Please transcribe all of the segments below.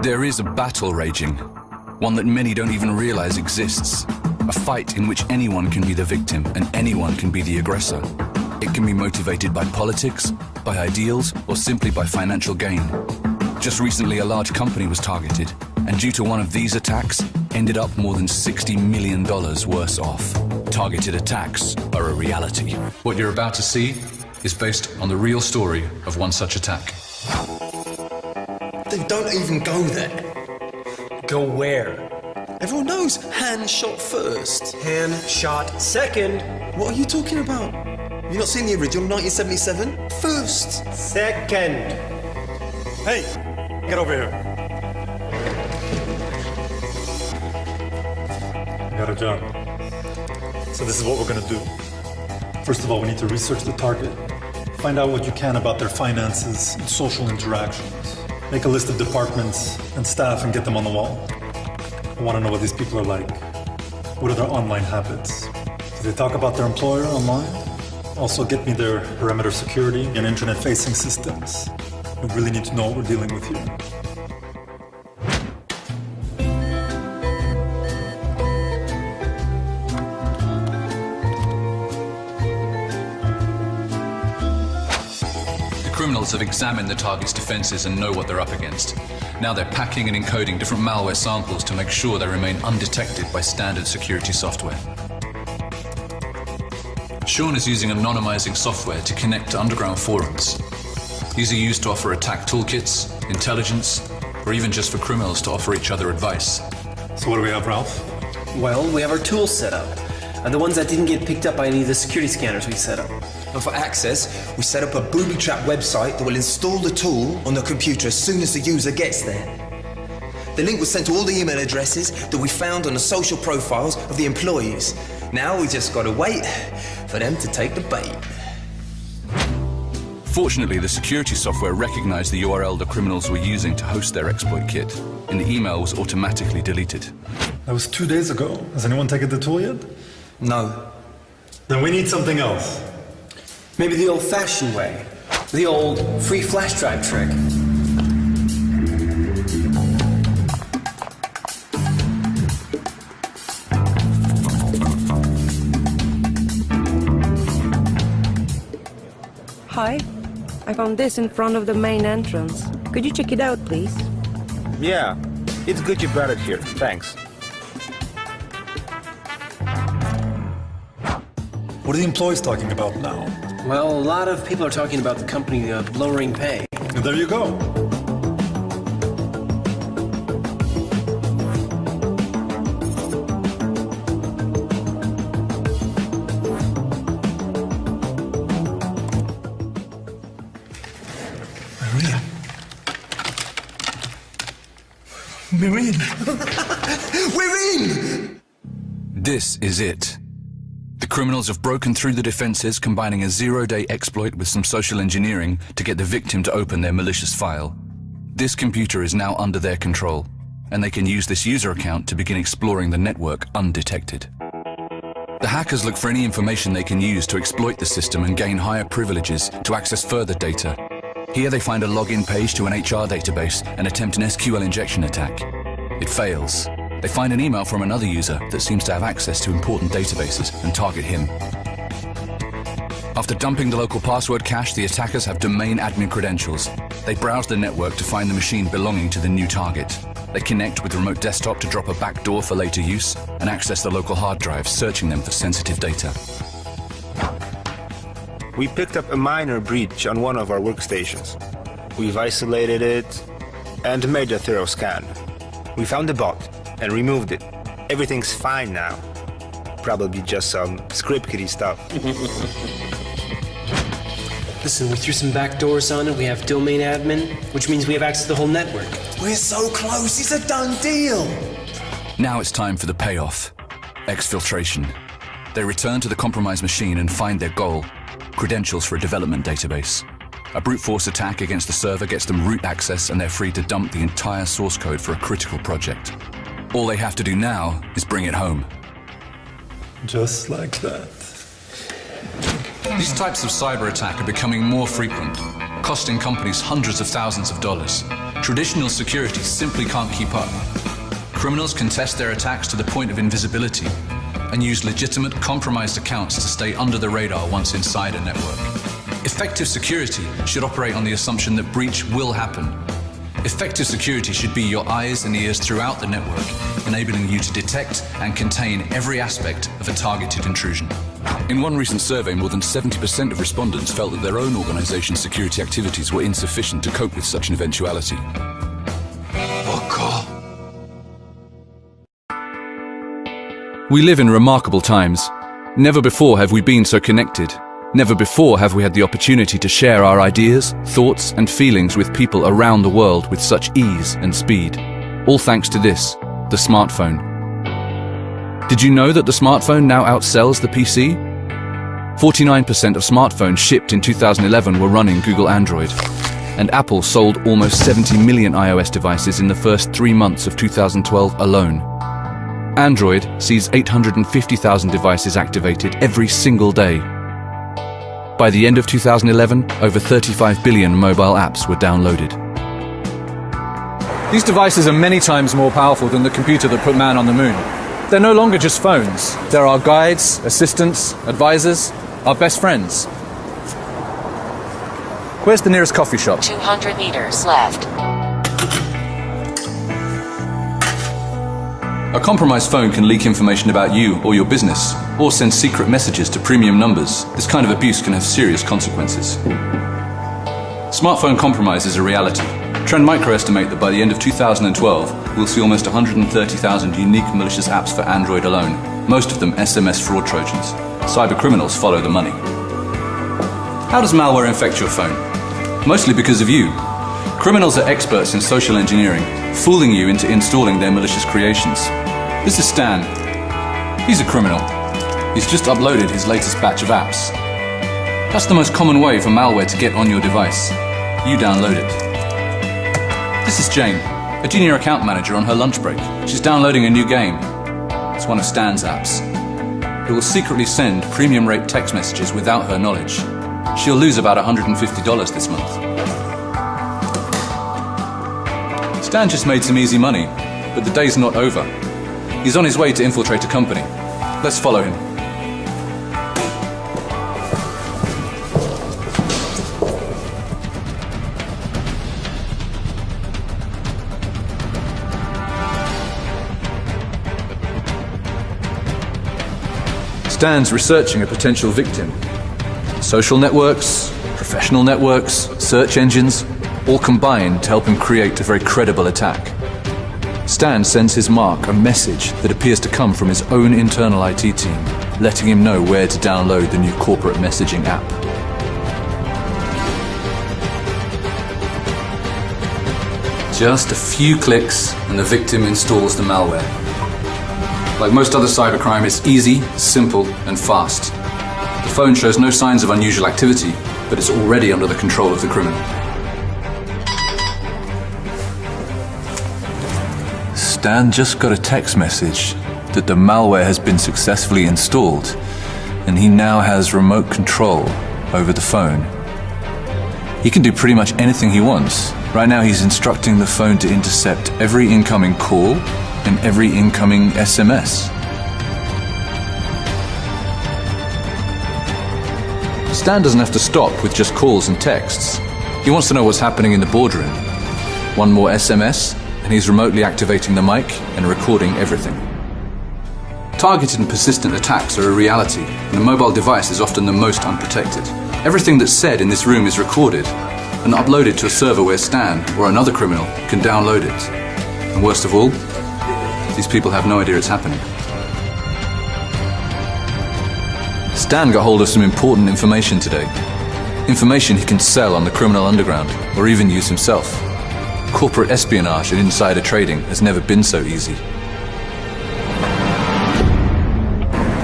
There is a battle raging, one that many don't even realize exists. A fight in which anyone can be the victim and anyone can be the aggressor. It can be motivated by politics, by ideals, or simply by financial gain. Just recently, a large company was targeted, and due to one of these attacks, ended up more than $60 million worse off. Targeted attacks are a reality. What you're about to see is based on the real story of one such attack. They don't even go there. Go where? Everyone knows hand shot first. Hand shot second. What are you talking about? You not seen the original 1977? First. Second. Hey, get over here. I got a job. So this is what we're gonna do. First of all, we need to research the target. Find out what you can about their finances and social interactions. Make a list of departments and staff and get them on the wall. I want to know what these people are like. What are their online habits? Do they talk about their employer online? Also get me their perimeter security and internet-facing systems. We really need to know what we're dealing with here. Criminals have examined the target's defenses and know what they're up against. Now they're packing and encoding different malware samples to make sure they remain undetected by standard security software. Sean is using anonymizing software to connect to underground forums. These are used to offer attack toolkits, intelligence, or even just for criminals to offer each other advice. So what do we have, Ralph? Well, we have our tools set up. The ones that didn't get picked up by any of the security scanners we set up. And for access, we set up a booby-trap website that will install the tool on the computer as soon as the user gets there. The link was sent to all the email addresses that we found on the social profiles of the employees. Now we just gotta wait for them to take the bait. Fortunately, the security software recognized the URL the criminals were using to host their exploit kit, and the email was automatically deleted. That was 2 days ago. Has anyone taken the tool yet? No. Then we need something else. Maybe the old-fashioned way. The old free flash drive trick. Hi. I found this in front of the main entrance. Could you check it out, please? Yeah, it's good you brought it here. Thanks. What are the employees talking about now? Well, a lot of people are talking about the company lowering pay. And there you go. We're in! We're in! This is it. The criminals have broken through the defenses, combining a zero-day exploit with some social engineering to get the victim to open their malicious file. This computer is now under their control, and they can use this user account to begin exploring the network undetected. The hackers look for any information they can use to exploit the system and gain higher privileges to access further data. Here they find a login page to an HR database and attempt an SQL injection attack. It fails. They find an email from another user that seems to have access to important databases and target him. After dumping the local password cache, the attackers have domain admin credentials. They browse the network to find the machine belonging to the new target. They connect with the remote desktop to drop a backdoor for later use and access the local hard drive, searching them for sensitive data. We picked up a minor breach on one of our workstations. We've isolated it and made a thorough scan. We found the bot and removed it. Everything's fine now. Probably just some script kiddie stuff. Listen, we threw some backdoors on it. We have domain admin, which means we have access to the whole network. We're so close, it's a done deal! Now it's time for the payoff. Exfiltration. They return to the compromised machine and find their goal: credentials for a development database. A brute force attack against the server gets them root access, and they're free to dump the entire source code for a critical project. All they have to do now is bring it home. Just like that. These types of cyber attack are becoming more frequent, costing companies hundreds of thousands of dollars. Traditional security simply can't keep up. Criminals can test their attacks to the point of invisibility and use legitimate, compromised accounts to stay under the radar once inside a network. Effective security should operate on the assumption that breach will happen. Effective security should be your eyes and ears throughout the network, enabling you to detect and contain every aspect of a targeted intrusion. In one recent survey, more than 70% of respondents felt that their own organization's security activities were insufficient to cope with such an eventuality. We live in remarkable times. Never before have we been so connected. Never before have we had the opportunity to share our ideas, thoughts, and feelings with people around the world with such ease and speed. All thanks to this, the smartphone. Did you know that the smartphone now outsells the PC? 49% of smartphones shipped in 2011 were running Google Android, and Apple sold almost 70 million iOS devices in the first 3 months of 2012 alone. Android sees 850,000 devices activated every single day. By the end of 2011, over 35 billion mobile apps were downloaded. These devices are many times more powerful than the computer that put man on the moon. They're no longer just phones. They're our guides, assistants, advisors, our best friends. Where's the nearest coffee shop? 200 meters left. A compromised phone can leak information about you or your business, or send secret messages to premium numbers. This kind of abuse can have serious consequences. Smartphone compromise is a reality. Trend Micro estimate that by the end of 2012, we'll see almost 130,000 unique malicious apps for Android alone, most of them SMS fraud trojans. Cyber criminals follow the money. How does malware infect your phone? Mostly because of you. Criminals are experts in social engineering, fooling you into installing their malicious creations. This is Stan. He's a criminal. He's just uploaded his latest batch of apps. That's the most common way for malware to get on your device. You download it. This is Jane, a junior account manager on her lunch break. She's downloading a new game. It's one of Stan's apps. It will secretly send premium rate text messages without her knowledge. She'll lose about $150 this month. Stan just made some easy money, but the day's not over. He's on his way to infiltrate a company. Let's follow him. Stan's researching a potential victim. Social networks, professional networks, search engines, all combined to help him create a very credible attack. Stan sends his mark a message that appears to come from his own internal IT team, letting him know where to download the new corporate messaging app. Just a few clicks and the victim installs the malware. Like most other cybercrime, it's easy, simple, and fast. The phone shows no signs of unusual activity, but it's already under the control of the criminal. Stan just got a text message that the malware has been successfully installed, and he now has remote control over the phone. He can do pretty much anything he wants. Right now he's instructing the phone to intercept every incoming call and every incoming SMS. Stan doesn't have to stop with just calls and texts. He wants to know what's happening in the boardroom. One more SMS, and he's remotely activating the mic and recording everything. Targeted and persistent attacks are a reality, and the mobile device is often the most unprotected. Everything that's said in this room is recorded and uploaded to a server where Stan or another criminal can download it. And worst of all, these people have no idea it's happening. Stan got hold of some important information today. Information he can sell on the criminal underground, or even use himself. Corporate espionage and insider trading has never been so easy.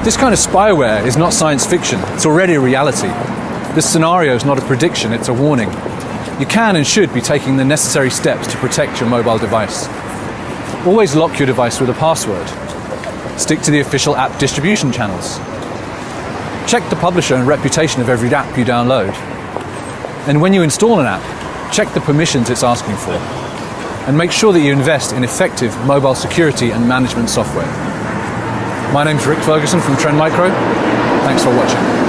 This kind of spyware is not science fiction, it's already a reality. This scenario is not a prediction, it's a warning. You can and should be taking the necessary steps to protect your mobile device. Always lock your device with a password. Stick to the official app distribution channels. Check the publisher and reputation of every app you download. And when you install an app, check the permissions it's asking for. and make sure that you invest in effective mobile security and management software. My name's Rick Ferguson from Trend Micro. Thanks for watching.